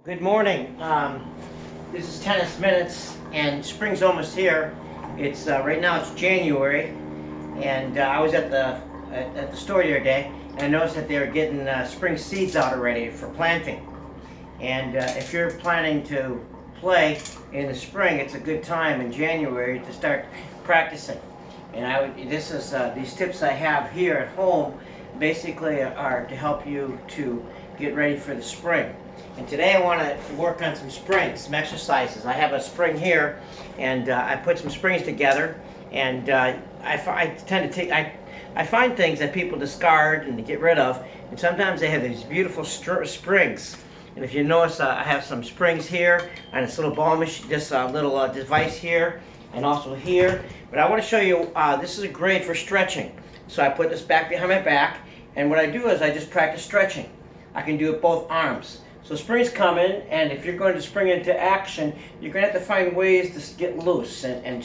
Good morning. This is Tennis Minutes, and spring's almost here. It's right now. It's January, and I was at the store the other day, and I noticed that they were getting spring seeds out already for planting. And if you're planning to play in the spring, it's a good time in January to start practicing. And these tips I have here at home basically are to help you to get ready for the spring. And today I want to work on some springs, some exercises. I have a spring here, and I put some springs together, and I find things that people discard and get rid of, and sometimes they have these beautiful springs. And if you notice, I have some springs here, and this little ball machine, this little device here, and also here. But I want to show you, this is great for stretching. So I put this back behind my back, and what I do is I just practice stretching. I can do it both arms. So springs come in, and if you're going to spring into action, you're going to have to find ways to get loose and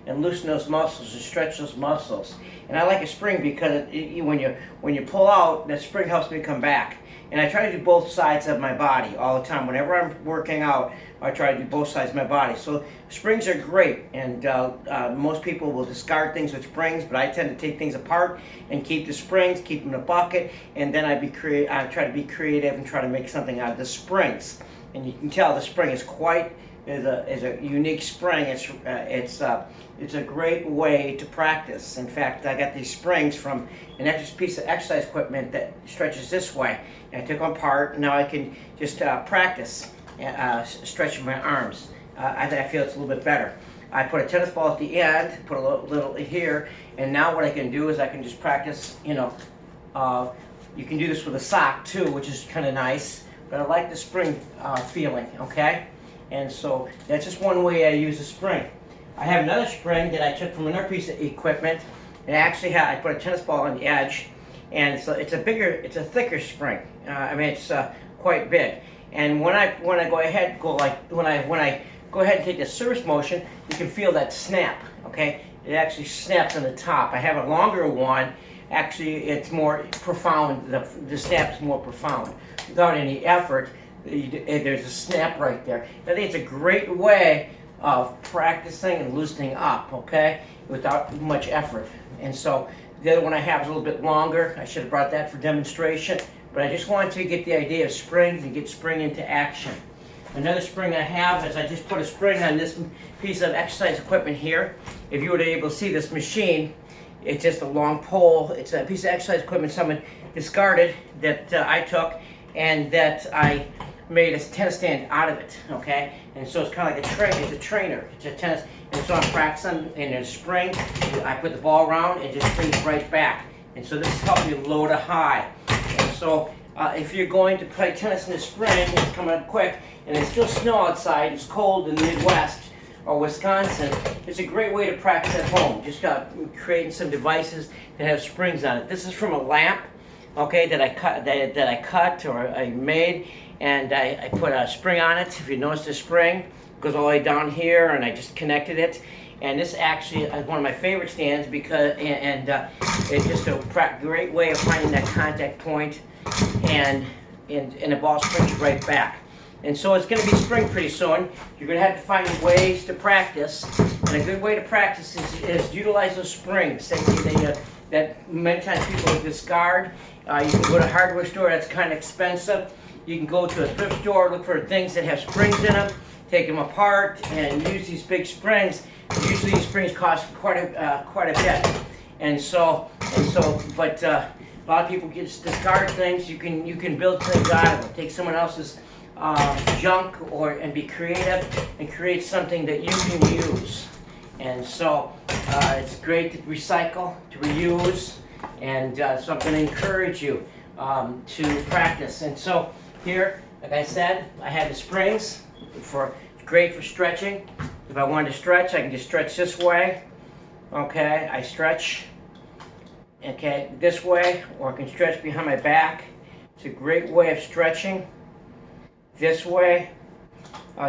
loosen those muscles and stretch those muscles. And I like a spring because when you pull out, that spring helps me come back. And I try to do both sides of my body all the time. Whenever I'm working out, I try to do both sides of my body. So springs are great, and most people will discard things with springs, but I tend to take things apart and keep the springs, keep them in a bucket, and then I try to be creative and try to make something out of the springs. And you can tell the spring is a unique spring. It's a great way to practice. In fact, I got these springs from an piece of exercise equipment that stretches this way. And I took them apart, and now I can just practice stretching my arms. I feel it's a little bit better. I put a tennis ball at the end, put a little here, and now what I can do is I can just practice, you can do this with a sock too, which is kind of nice, but I like the spring feeling, okay? And so that's just one way I use a spring. I have another spring that I took from another piece of equipment, and I put a tennis ball on the edge, and it's a thicker spring. It's quite big. And when I go ahead and take the service motion, you can feel that snap. Okay, it actually snaps on the top. I have a longer one. Actually, it's more profound. The snap's more profound. Without any effort, there's a snap right there. I think it's a great way of practicing and loosening up. Okay, without much effort. And so the other one I have is a little bit longer. I should have brought that for demonstration. But I just wanted to get the idea of springs and get spring into action. Another spring I have is I just put a spring on this piece of exercise equipment here. If you were able to see this machine, it's just a long pole. It's a piece of exercise equipment someone discarded that I took, and that I made a tennis stand out of it, okay? And so it's kind of like it's a trainer. It's a tennis, and so I'm practicing, and there's a spring. I put the ball around, and it just springs right back. And so this is helping me load a high. And so if you're going to play tennis in the spring, it's coming up quick, and there's still snow outside, it's cold in the Midwest or Wisconsin, it's a great way to practice at home. Just creating some devices that have springs on it. This is from a lamp, okay, that I cut or I made, and I put a spring on it. If you notice, the spring goes all the way down here, and I just connected it. And this actually is one of my favorite stands because it's just a great way of finding that contact point, and the ball springs right back. And so it's going to be spring pretty soon. You're going to have to find ways to practice, and a good way to practice is utilize those springs that many times people discard. You can go to a hardware store that's kind of expensive. You can go to a thrift store, look for things that have springs in them, take them apart, and use these big springs. Usually these springs cost quite a bit, but a lot of people just discard things. You can build things out of them. Take someone else's junk and be creative and create something that you can use. And so it's great to recycle, to reuse, and so I'm going to encourage you to practice. And so here, like I said, I have the springs great for stretching. If I wanted to stretch, I can just stretch this way. Okay, I stretch, okay, this way, or I can stretch behind my back. It's a great way of stretching. This way,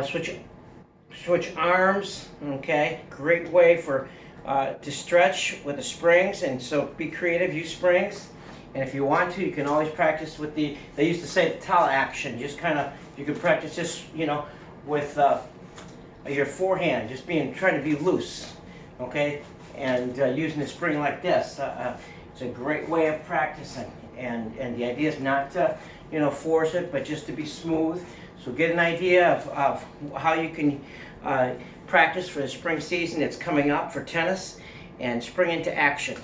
switch arms. Okay, great way to stretch with the springs. And so be creative, use springs. And if you want to, you can always practice with they used to say the towel action. Just kind of You can practice this, you know, with your forehand, just trying to be loose, okay? And using the spring like this. It's a great way of practicing. And the idea is not to, you know, force it, but just to be smooth. So get an idea of how you can practice for the spring season that's coming up for tennis, and spring into action.